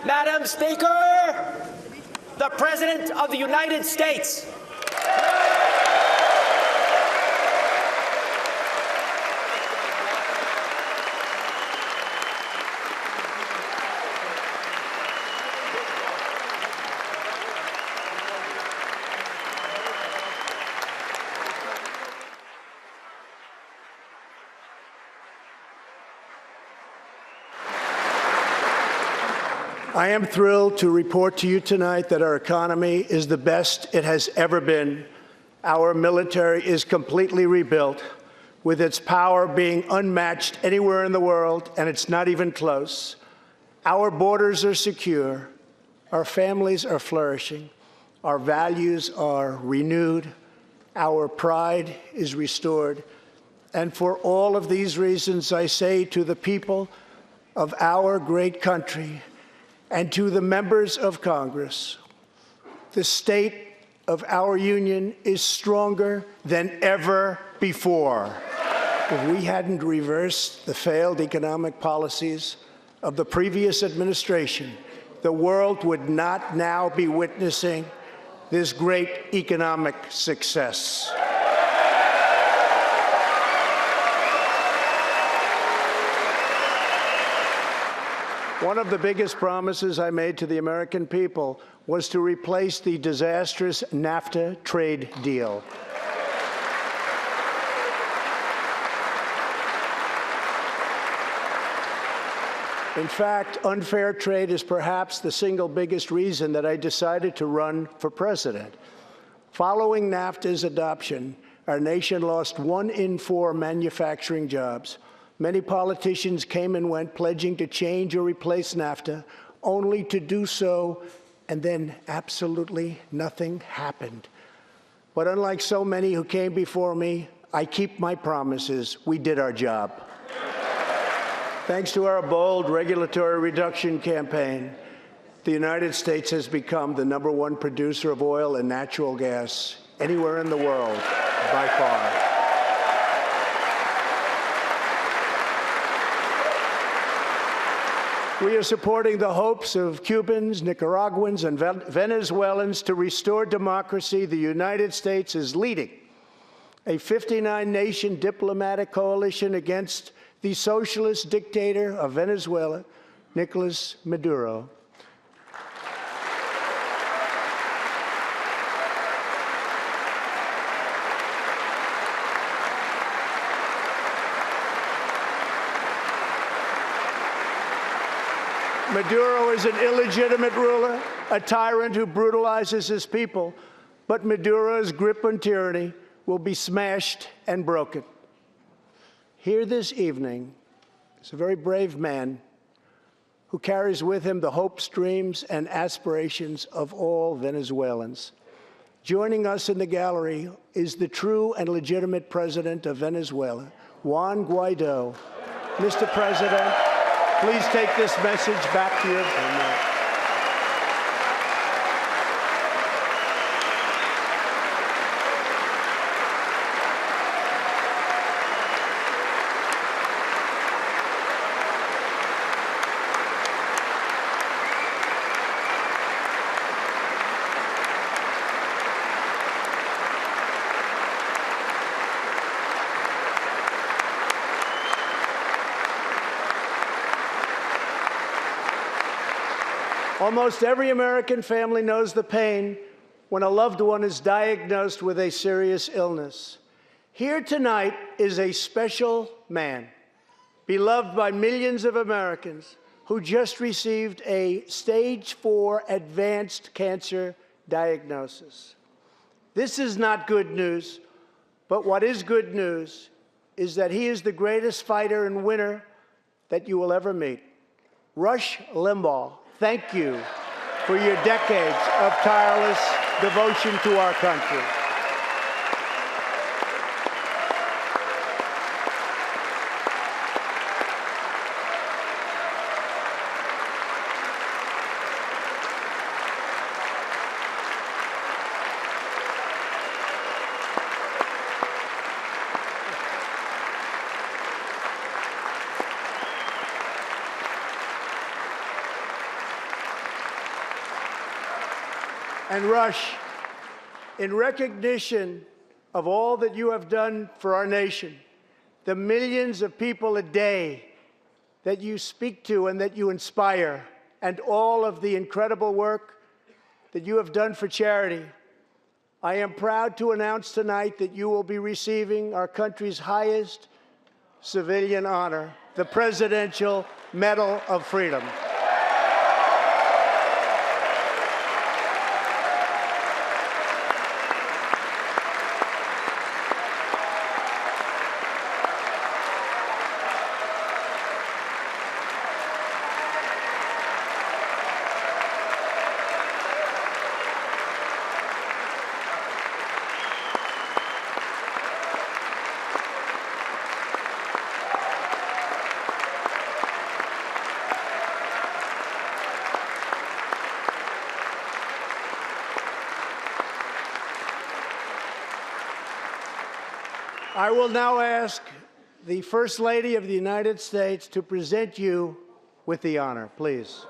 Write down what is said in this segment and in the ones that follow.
Madam Speaker, the President of the United States. I am thrilled to report to you tonight that our economy is the best it has ever been. Our military is completely rebuilt, with its power being unmatched anywhere in the world, and it's not even close. Our borders are secure. Our families are flourishing. Our values are renewed. Our pride is restored. And for all of these reasons, I say to the people of our great country, and to the members of Congress, the state of our union is stronger than ever before. If we hadn't reversed the failed economic policies of the previous administration, the world would not now be witnessing this great economic success. One of the biggest promises I made to the American people was to replace the disastrous NAFTA trade deal. In fact, unfair trade is perhaps the single biggest reason that I decided to run for president. Following NAFTA's adoption, our nation lost 1 in 4 manufacturing jobs. Many politicians came and went, pledging to change or replace NAFTA, only to do so, and then absolutely nothing happened. But unlike so many who came before me, I keep my promises. We did our job. Thanks to our bold regulatory reduction campaign, the United States has become the #1 producer of oil and natural gas anywhere in the world, by far. We are supporting the hopes of Cubans, Nicaraguans, and Venezuelans to restore democracy. The United States is leading a 59-nation diplomatic coalition against the socialist dictator of Venezuela, Nicolas Maduro. Maduro is an illegitimate ruler, a tyrant who brutalizes his people, but Maduro's grip on tyranny will be smashed and broken. Here this evening is a very brave man who carries with him the hopes, dreams, and aspirations of all Venezuelans. Joining us in the gallery is the true and legitimate president of Venezuela, Juan Guaido. Mr. President, please take this message back to your homeland. Almost every American family knows the pain when a loved one is diagnosed with a serious illness. Here tonight is a special man, beloved by millions of Americans, who just received a stage 4 advanced cancer diagnosis. This is not good news, but what is good news is that he is the greatest fighter and winner that you will ever meet. Rush Limbaugh, thank you for your decades of tireless devotion to our country. And Rush, in recognition of all that you have done for our nation, the millions of people a day that you speak to and that you inspire, and all of the incredible work that you have done for charity, I am proud to announce tonight that you will be receiving our country's highest civilian honor, the Presidential Medal of Freedom. I will now ask the First Lady of the United States to present you with the honor, please.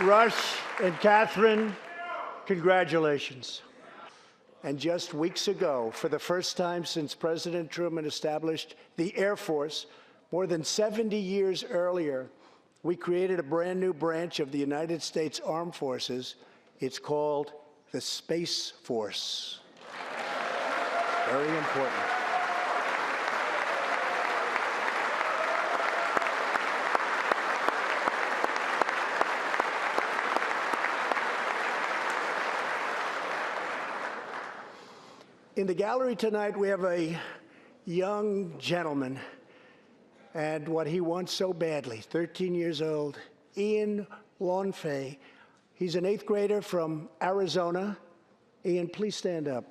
Rush and Catherine, congratulations. And just weeks ago, for the first time since President Truman established the Air Force, more than 70 years earlier, we created a brand new branch of the United States Armed Forces. It's called the Space Force. Very important. In the gallery tonight, we have a young gentleman and what he wants so badly, 13 years old, Ian Longfay. He's an 8th grader from Arizona. Ian, please stand up.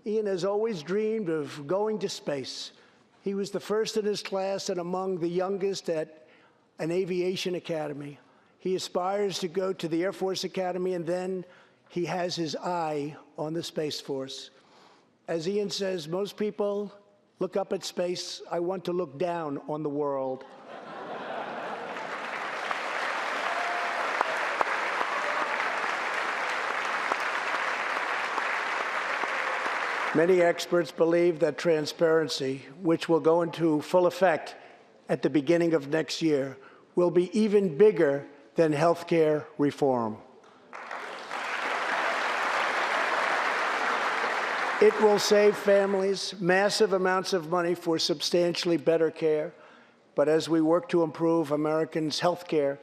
Ian has always dreamed of going to space. He was the first in his class and among the youngest at an aviation academy. He aspires to go to the Air Force Academy, and then he has his eye on the Space Force. As Ian says, most people look up at space. I want to look down on the world. Many experts believe that transparency, which will go into full effect at the beginning of next year, will be even bigger than healthcare reform. It will save families massive amounts of money for substantially better care. But as we work to improve Americans' health care,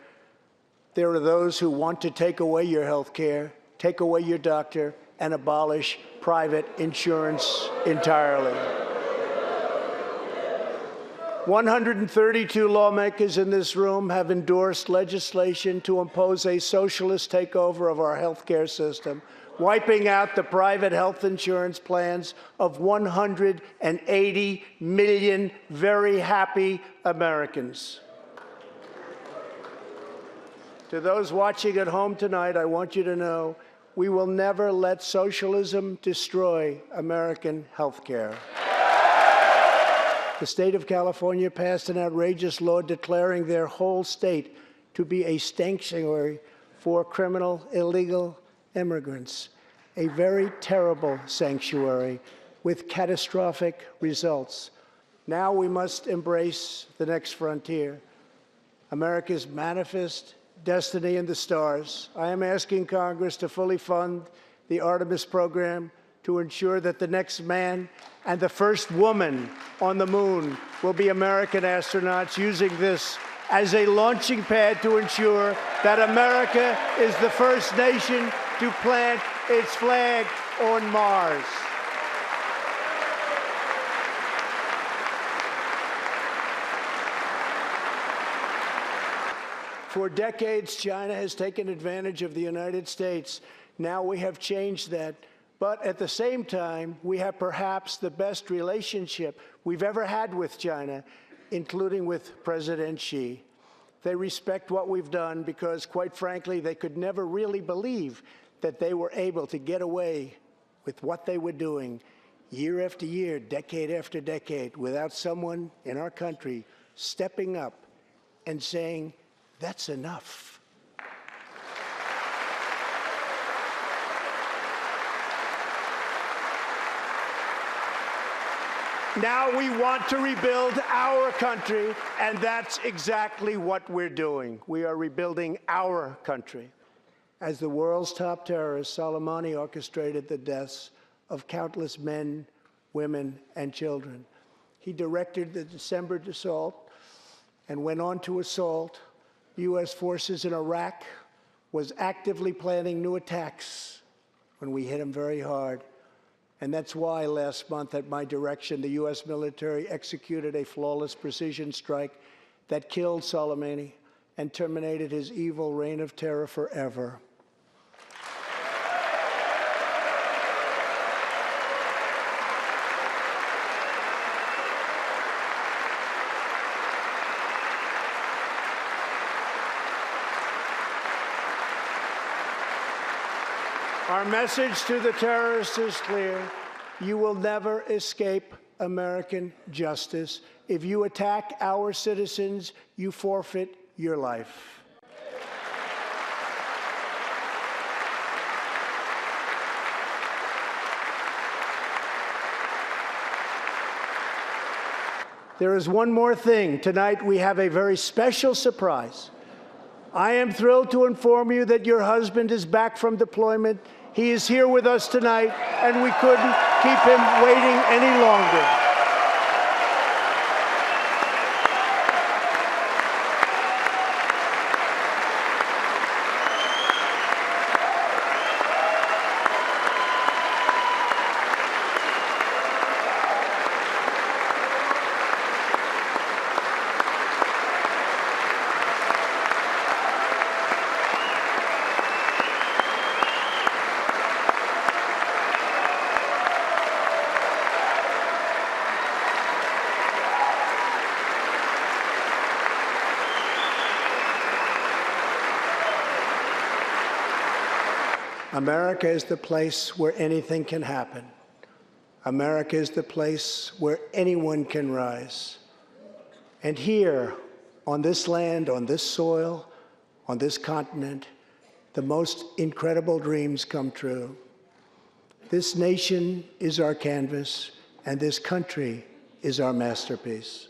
there are those who want to take away your health care, take away your doctor, and abolish private insurance entirely. 132 lawmakers in this room have endorsed legislation to impose a socialist takeover of our health care system, wiping out the private health insurance plans of 180 million very happy Americans. To those watching at home tonight, I want you to know we will never let socialism destroy American health care. The state of California passed an outrageous law declaring their whole state to be a sanctuary for criminal, illegal immigrants, a very terrible sanctuary with catastrophic results. Now we must embrace the next frontier, America's manifest destiny in the stars. I am asking Congress to fully fund the Artemis program to ensure that the next man and the first woman on the moon will be American astronauts, using this as a launching pad to ensure that America is the first nation to plant its flag on Mars. For decades, China has taken advantage of the United States. Now we have changed that. But at the same time, we have perhaps the best relationship we've ever had with China, including with President Xi. They respect what we've done because, quite frankly, they could never really believe that they were able to get away with what they were doing year after year, decade after decade, without someone in our country stepping up and saying, "That's enough." Now we want to rebuild our country, and that's exactly what we're doing. We are rebuilding our country. As the world's top terrorist, Soleimani orchestrated the deaths of countless men, women, and children. He directed the December assault and went on to assault U.S. forces in Iraq, was actively planning new attacks when we hit him very hard. And that's why last month, at my direction, the U.S. military executed a flawless precision strike that killed Soleimani and terminated his evil reign of terror forever. Our message to the terrorists is clear. You will never escape American justice. If you attack our citizens, you forfeit your life. There is one more thing. Tonight we have a very special surprise. I am thrilled to inform you that your husband is back from deployment. He is here with us tonight, and we couldn't keep him waiting any longer. America is the place where anything can happen. America is the place where anyone can rise. And here, on this land, on this soil, on this continent, the most incredible dreams come true. This nation is our canvas, and this country is our masterpiece.